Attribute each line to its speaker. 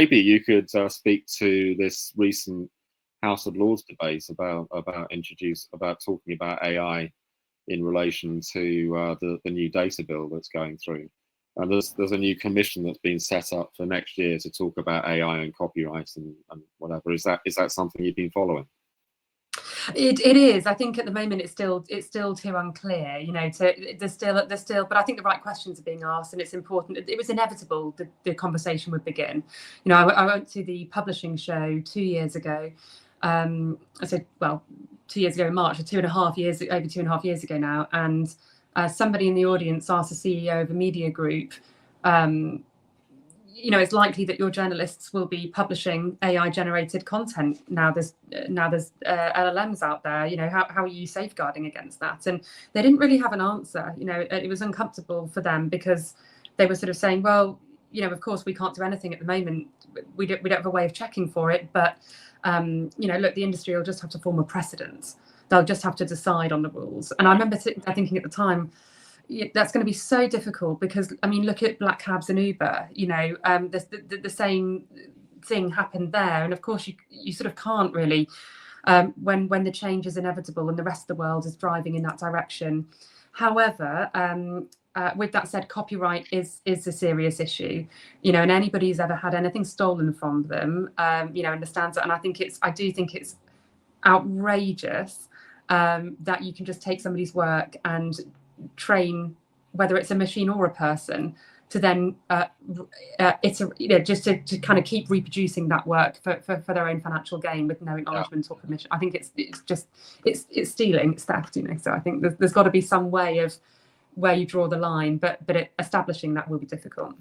Speaker 1: maybe you could speak to this recent House of Lords debate about talking about AI in relation to the new data bill that's going through. And there's a new commission that's been set up for next year to talk about AI and copyright and whatever. Is that something you've been following?
Speaker 2: It is. I think at the moment it's still too unclear. You know, there's still. But I think the right questions are being asked, and it's important. It was inevitable the conversation would begin. You know, I went to the publishing show 2 years ago. I said, well, 2 years ago in March, over 2.5 years ago now, and somebody in the audience asked the CEO of a media group, you know, it's likely that your journalists will be publishing AI-generated content now. There's LLMs out there. You know, how are you safeguarding against that? And they didn't really have an answer. You know, it was uncomfortable for them because they were sort of saying, well, you know, of course we can't do anything at the moment. We don't have a way of checking for it, but you know, look, the industry will just have to form a precedent. They'll just have to decide on the rules. And I remember thinking at the time, that's going to be so difficult because, I mean, look at black cabs and Uber. You know, the same thing happened there, and of course you sort of can't really when the change is inevitable and the rest of the world is driving in that direction. However, with that said, copyright is a serious issue, you know, and anybody who's ever had anything stolen from them, you know, understands it. And I do think it's outrageous that you can just take somebody's work and train, whether it's a machine or a person, to then just to kind of keep reproducing that work for their own financial gain with no acknowledgement or permission. I think it's stealing, it's theft, you know. So I think there's got to be some way of where you draw the line, but establishing that will be difficult.